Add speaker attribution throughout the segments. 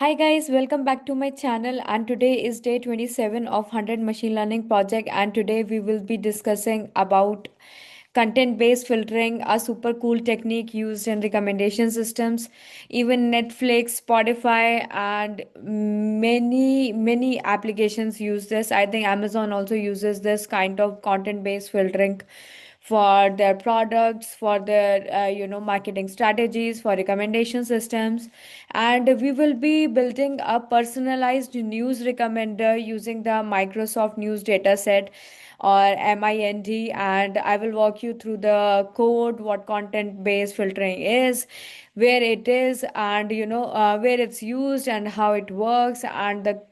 Speaker 1: Hi guys, welcome back to my channel, and today is day 27 of 100 machine learning project, and today we will be discussing about content based filtering, a super cool technique used in recommendation systems. Even Netflix, Spotify, and many applications use this. I think Amazon also uses this kind of content based filtering for their products, for their marketing strategies, for recommendation systems. And we will be building a personalized news recommender using the Microsoft News dataset, or MIND, and I will walk you through the code, what content based filtering is, where it is, and where it's used and how it works, and the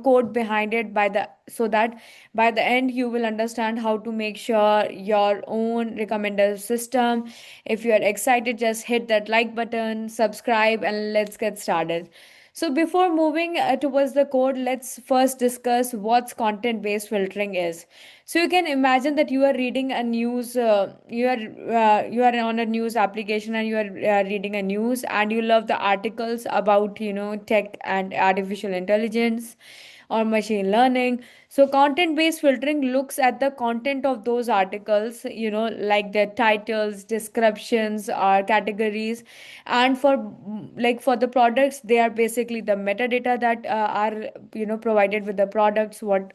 Speaker 1: code behind it, by the so that by the end you will understand how to make sure your own recommender system. If you are excited, just hit that like button, subscribe, and let's get started. So before moving towards the code, let's first discuss what's content based filtering is. So you can imagine that you are reading a news, you are on a news application, and you are reading a news, and you love the articles about tech and artificial intelligence or machine learning. So content based filtering looks at the content of those articles, like their titles, descriptions, or categories. And for the products, they are basically the metadata that are provided with the products, what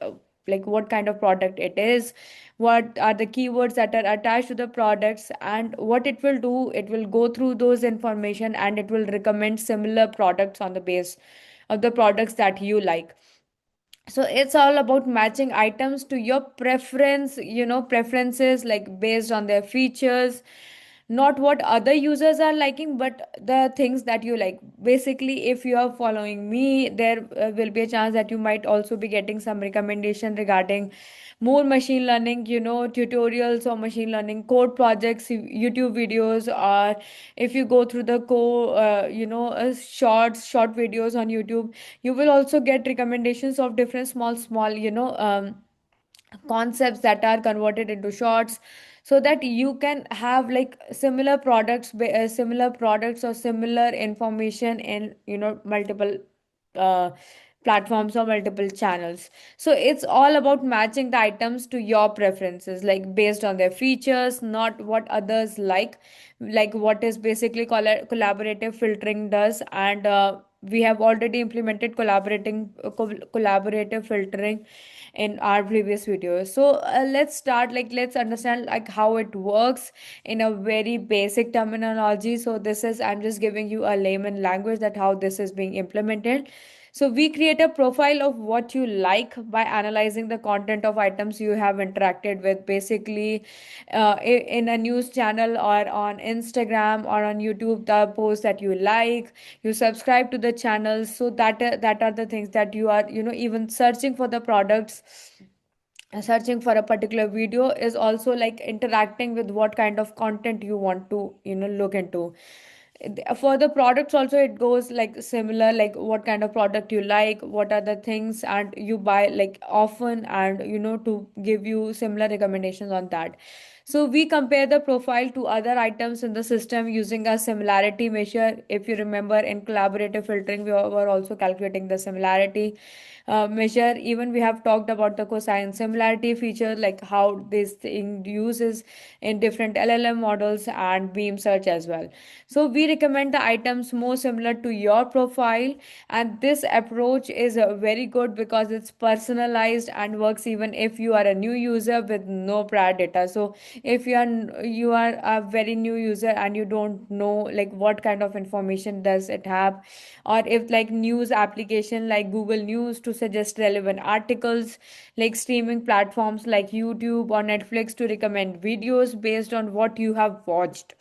Speaker 1: kind of product it is, what are the keywords that are attached to the products, and what it will do, it will go through those information, and it will recommend similar products on the base of the products that you like. So it's all about matching items to your preferences, like based on their features, not what other users are liking, but the things that you like. Basically, if you are following me, there will be a chance that you might also be getting some recommendation regarding more machine learning, tutorials or machine learning code projects, YouTube videos, or if you go through the short videos on YouTube, you will also get recommendations of different small concepts that are converted into shorts, so that you can have like similar products or similar information in multiple uh, platforms or multiple channels. So it's all about matching the items to your preferences, like based on their features, not what others like what is basically collaborative filtering does. And we have already implemented collaborative filtering in our previous videos. So let's start, like let's understand like how it works in a very basic terminology. So this is, I'm just giving you a layman language, that how this is being implemented. So we create a profile of what you like by analyzing the content of items you have interacted with. Basically, in a news channel or on Instagram or on YouTube, the post that you like, you subscribe to the channels. So that are the things that you are, even searching for the products, searching for a particular video is also like interacting with what kind of content you want to look into. For the products also, it goes like similar, like what kind of product you like, what are the things and you buy like often, and to give you similar recommendations on that. So we compare the profile to other items in the system using a similarity measure. If you remember, in collaborative filtering, we were also calculating the similarity measure. Even we have talked about the cosine similarity feature, like how this thing uses in different LLM models and beam search as well. So we recommend the items more similar to your profile, and this approach is very good because it's personalized and works even if you are a new user with no prior data. So if you are a very new user and you don't know like what kind of information does it have, or if like news application like Google News to suggest relevant articles, like streaming platforms like YouTube or Netflix to recommend videos based on what you have watched.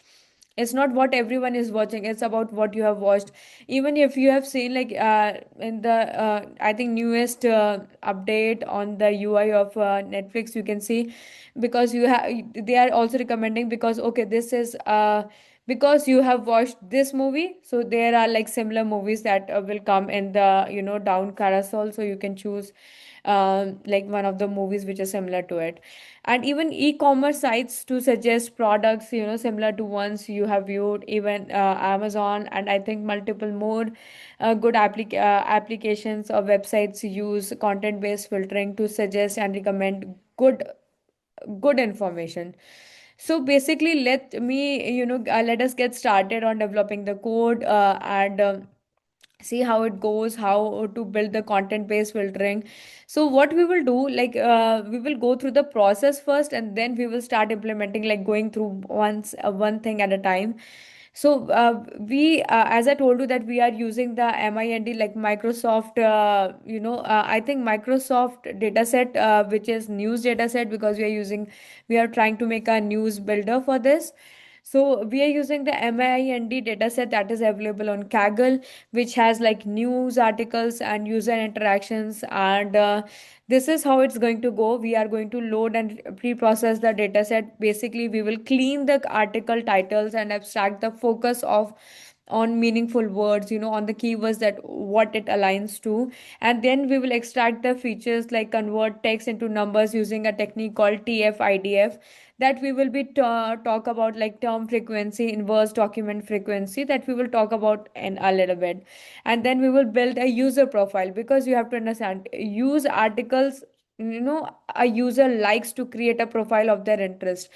Speaker 1: It's not what everyone is watching, it's about what you have watched. Even if you have seen like in the I think newest update on the UI of Netflix, you can see, because you have, they are also recommending, because okay, this is because you have watched this movie, so there are like similar movies that will come in the down carousel, so you can choose like one of the movies which is similar to it. And even e-commerce sites to suggest products, similar to ones you have viewed, even Amazon, and I think multiple more good applications or websites use content based filtering to suggest and recommend good information. So basically, let us get started on developing the code, and see how it goes, how to build the content based filtering. So what we will do, like, we will go through the process first, and then we will start implementing, like going through one thing at a time. So we as I told you that we are using the MIND, like Microsoft, I think Microsoft dataset, which is news dataset, because we are trying to make a news builder for this. So we are using the MIND dataset that is available on Kaggle, which has like news articles and user interactions. And this is how it's going to go. We are going to load and pre-process the dataset. Basically, we will clean the article titles and abstract the focus of on meaningful words, on the keywords that what it aligns to. And then we will extract the features like convert text into numbers using a technique called TF-IDF, that we will be talk about, like term frequency, inverse document frequency, that we will talk about in a little bit. And then we will build a user profile, because you have to understand, use articles, a user likes to create a profile of their interest,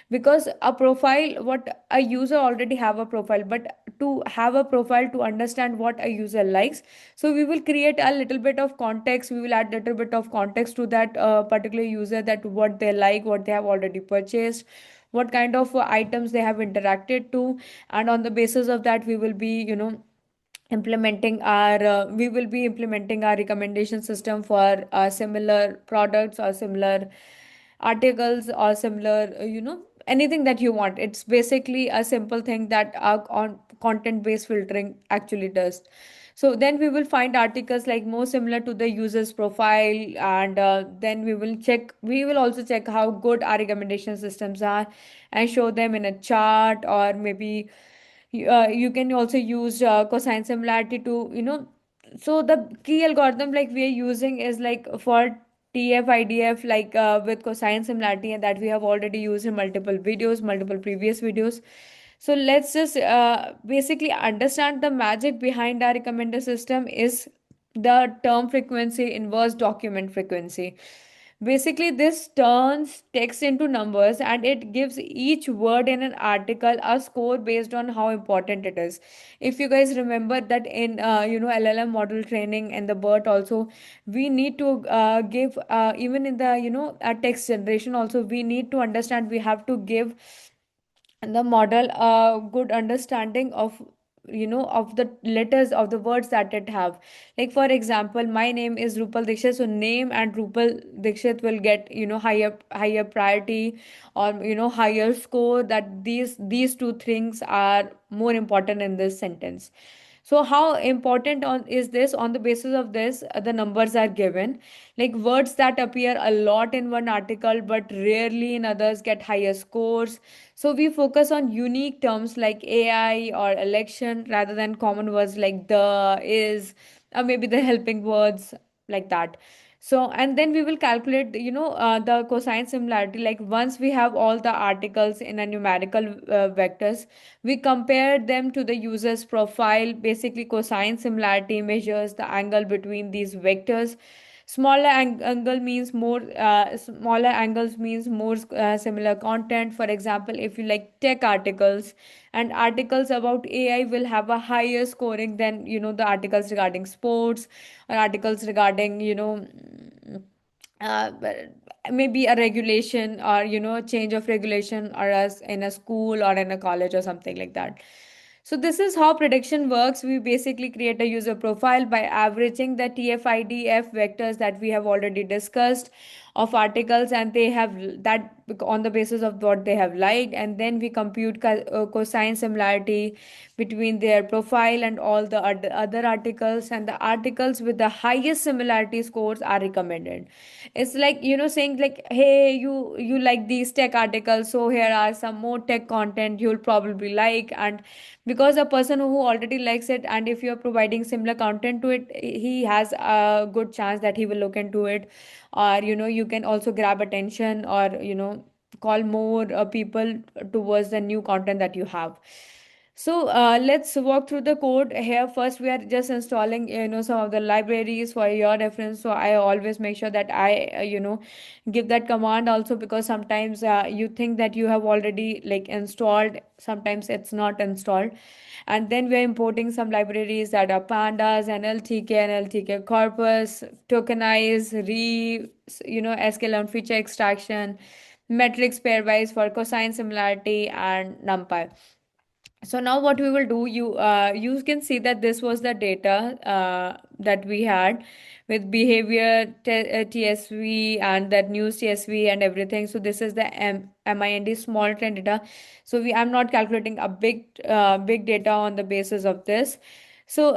Speaker 1: because a profile, what a user already have a profile, but to have a profile, to understand what a user likes, so we will create a little bit of context, we will add little bit of context to that particular user, that what they like, what they have already purchased, what kind of items they have interacted to. And on the basis of that, we will be implementing our recommendation system for similar products or similar articles or similar, anything that you want. It's basically a simple thing that our content based filtering actually does. So then we will find articles like more similar to the user's profile, and then we will also check how good our recommendation systems are, and show them in a chart, or maybe you can also use cosine similarity to, so the key algorithm like we are using is like for TF-IDF, like with cosine similarity, and that we have already used in multiple previous videos. So let's just basically understand the magic behind our recommender system is the term frequency inverse document frequency. Basically, this turns text into numbers, and it gives each word in an article a score based on how important it is. If you guys remember that in LLM model training and the BERT also, we need to give even in the text generation also, we need to understand, we have to give the model a good understanding of of the letters of the words that it have. Like for example, my name is Rupal Dikshit, so name and Rupal Dikshit will get higher priority, or higher score, that these two things are more important in this sentence. So how important is this? On the basis of this, the numbers are given. Like words that appear a lot in one article but rarely in others get higher scores. So we focus on unique terms like AI or election, rather than common words like the, is, or maybe the helping words, like that. So, and then we will calculate, the cosine similarity. Like once we have all the articles in a numerical vectors, we compare them to the user's profile. Basically, cosine similarity measures the angle between these vectors. Angle means more, smaller angles means more similar content. For example, if you like tech articles, and articles about AI will have a higher scoring than the articles regarding sports, or articles regarding but maybe a regulation, or change of regulation, or as in a school or in a college or something like that. So this is how prediction works. We basically create a user profile by averaging the TF-IDF vectors that we have already discussed. of articles, and they have that on the basis of what they have liked, and then we compute cosine similarity between their profile and all the other articles, and the articles with the highest similarity scores are recommended. It's like, saying like, hey, you like these tech articles, so here are some more tech content you'll probably like. And because a person who already likes it, and if you're providing similar content to it, he has a good chance that he will look into it. Or you can also grab attention, or call more people towards the new content that you have. So let's walk through the code here. First, we are just installing some of the libraries for your reference. So I always make sure that I give that command also, because sometimes you think that you have already like installed, sometimes it's not installed. And then we're importing some libraries that are pandas, NLTK, NLTK corpus, tokenize, sklearn feature extraction, metrics pairwise for cosine similarity, and numpy. So now what we will do, you can see that this was the data that we had with behavior TSV and that news TSV and everything. So this is the MIND small trend data. So I'm not calculating a big data on the basis of this. So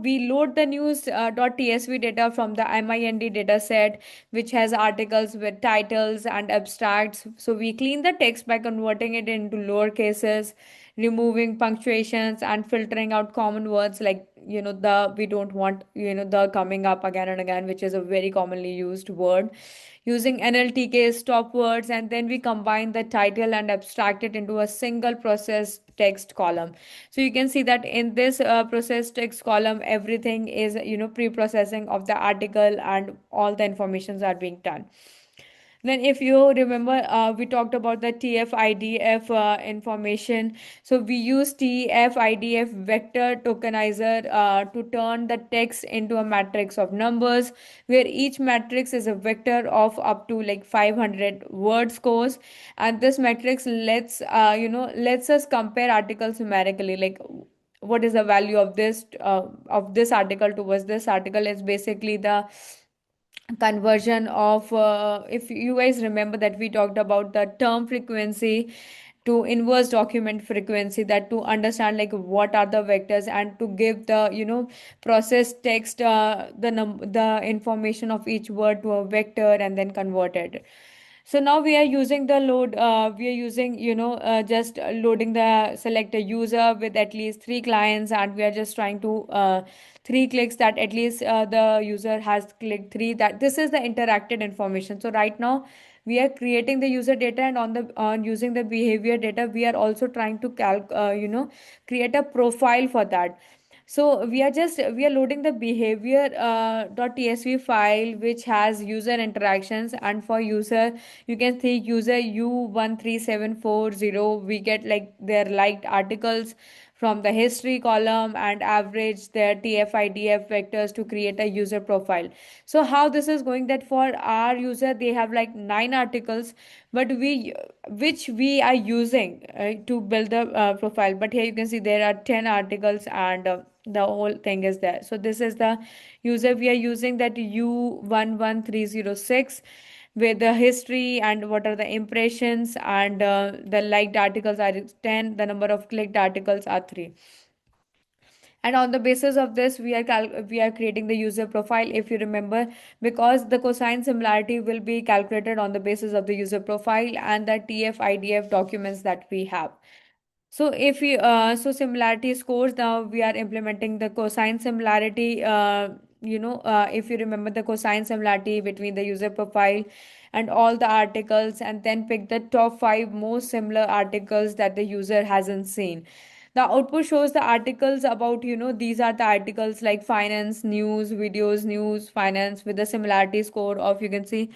Speaker 1: we load the news .tsv data from the MIND data set, which has articles with titles and abstracts. So we clean the text by converting it into lower cases, removing punctuations, and filtering out common words like the we don't want the coming up again and again, which is a very commonly used word, using NLTK stop words. And then we combine the title and abstract it into a single process text column. So you can see that in this process text column, everything is pre-processing of the article, and all the informations are being done. Then, if you remember, we talked about the TF-IDF information. So we use TF-IDF vector tokenizer to turn the text into a matrix of numbers, where each matrix is a vector of up to like 500 word scores. And this matrix lets us compare articles numerically, like what is the value of this article towards this article. Is basically the conversion of if you guys remember that we talked about the term frequency to inverse document frequency, that to understand like what are the vectors, and to give the process text the information of each word to a vector and then convert it. So now we are using the load we are using just loading the select a user with at least three clients, and we are just trying to three clicks that at least the user has clicked three, that this is the interacted information. So right now we are creating the user data, and on using the behavior data, we are also trying to create a profile for that. So we are loading the behavior .tsv file, which has user interactions. And for user, you can see user U137440, we get like their liked articles from the history column, and average their TF-IDF vectors to create a user profile. So how this is going, that for our user they have like 9 articles, but we which we are using to build the profile. But here you can see there are 10 articles, and the whole thing is there. So this is the user we are using, that U11306, with the history and what are the impressions, and the liked articles are 10, the number of clicked articles are 3. And on the basis of this, we are creating the user profile, if you remember, because the cosine similarity will be calculated on the basis of the user profile and the TF-IDF documents that we have. So if we similarity scores, now we are implementing the cosine similarity. If you remember the cosine similarity between the user profile and all the articles, and then pick the top 5 most similar articles that the user hasn't seen. The output shows the articles about, these are the articles like finance, news, videos, news, finance, with the similarity score of, you can see,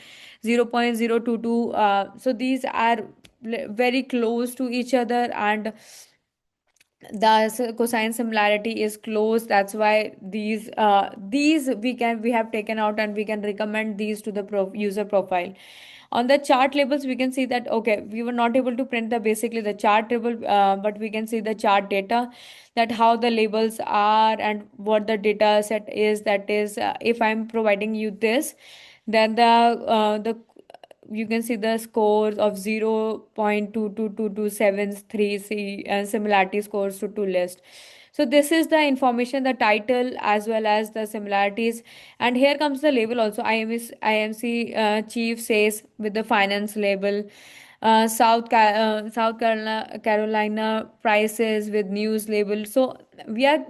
Speaker 1: 0.022. So these are very close to each other, and the cosine similarity is close. That's why these we have taken out, and we can recommend these to the user profile. On the chart labels, we can see that okay, we were not able to print the basically the chart table, but we can see the chart data, that how the labels are and what the data set is. That is, if I'm providing you this, Then the you can see the scores of 0.22227 and similarity scores to two list. So this is the information, the title as well as the similarities. And here comes the label also. IMC chief says with the finance label. South Carolina prices with news label. So we are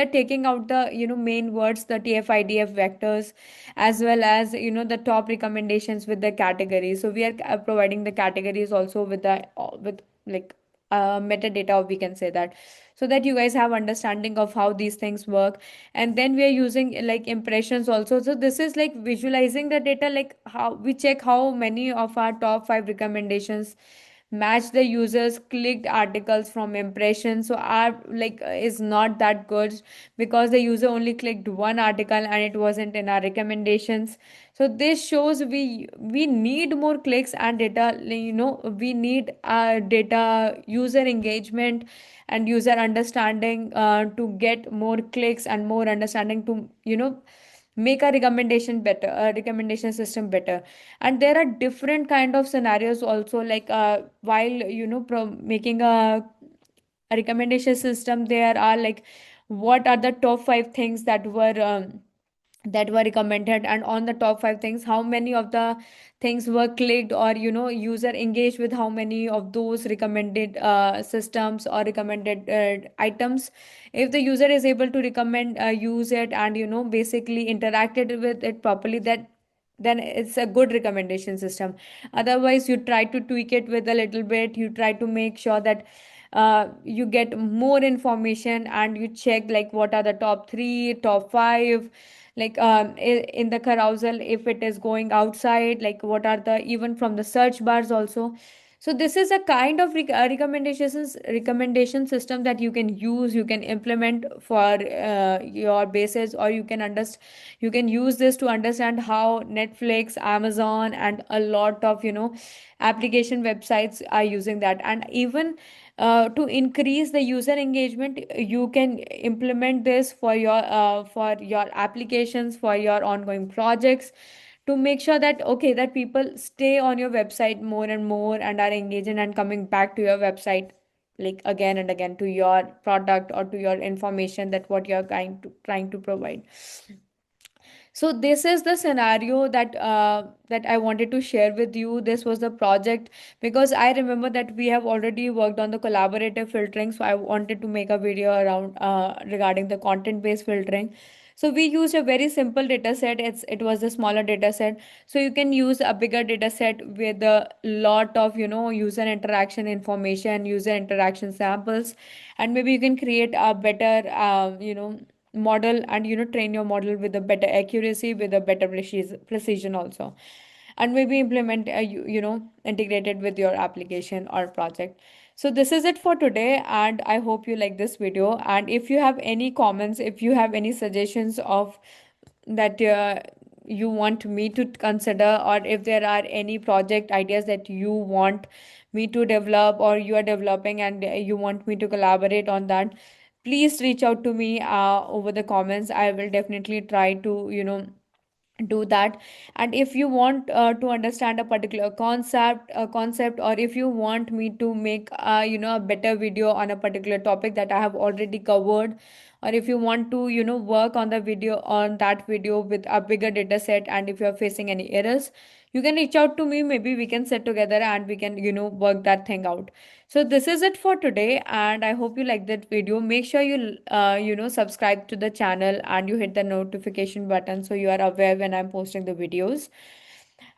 Speaker 1: taking out the main words, the TF-IDF vectors, as well as the top recommendations with the categories. So we are providing the categories also with the with like metadata, we can say that, so that you guys have understanding of how these things work. And then we are using like impressions also. So this is like visualizing the data, like how we check how many of our top 5 recommendations match the users clicked articles from impressions. So our like is not that good, because the user only clicked one article and it wasn't in our recommendations. So this shows we need more clicks and data, we need data, user engagement and user understanding to get more clicks and more understanding to make a recommendation better, a recommendation system better. And there are different kind of scenarios also, like while making a recommendation system, there are like what are the top 5 things that were recommended, and on the top 5 things how many of the things were clicked, or user engaged with how many of those recommended systems or recommended items. If the user is able to recommend use it and basically interacted with it properly, that then it's a good recommendation system. Otherwise you try to tweak it with a little bit, you try to make sure that you get more information, and you check like what are the top 3, top 5, like in the carousel, if it is going outside, like what are the, even from the search bars also. So this is a kind of recommendation system that you can use, you can implement for your basis, or you can use this to understand how Netflix, Amazon and a lot of application websites are using that. And even to increase the user engagement, you can implement this for your applications, for your ongoing projects, to make sure that okay, that people stay on your website more and more and are engaging and coming back to your website like again and again, to your product or to your information that what you're trying to provide. So this is the scenario that I wanted to share with you. This was the project, because I remember that we have already worked on the collaborative filtering. So I wanted to make a video around regarding the content based filtering. So we used a very simple data set. It was a smaller data set. So you can use a bigger data set with a lot of user interaction information, user interaction samples, and maybe you can create a better model, and train your model with a better accuracy, with a better precision also, and maybe implement integrated with your application or project. So this is it for today, and I hope you like this video. And if you have any comments, if you have any suggestions of that you want me to consider, or if there are any project ideas that you want me to develop, or you are developing and you want me to collaborate on that, please reach out to me over the comments. I will definitely try to do that. And if you want to understand a particular concept, or if you want me to make a better video on a particular topic that I have already covered, or if you want to work on the video, on that video with a bigger data set, and if you are facing any errors, you can reach out to me. Maybe we can sit together and we can work that thing out. So this is it for today, and I hope you like that video. Make sure you subscribe to the channel and you hit the notification button so you are aware when I'm posting the videos.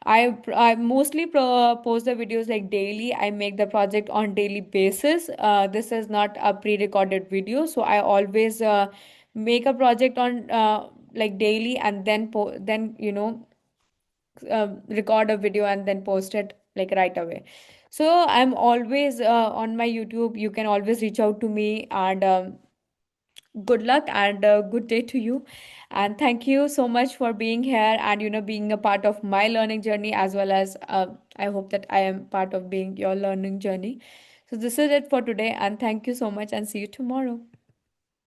Speaker 1: I mostly post the videos like daily. I make the project on daily basis. This is not a pre-recorded video, so I always make a project on like daily, and then record a video and then post it like right away. So I'm always on my YouTube. You can always reach out to me, and good luck and good day to you. And thank you so much for being here and being a part of my learning journey, as well as I hope that I am part of being your learning journey. So this is it for today, and thank you so much, and see you tomorrow.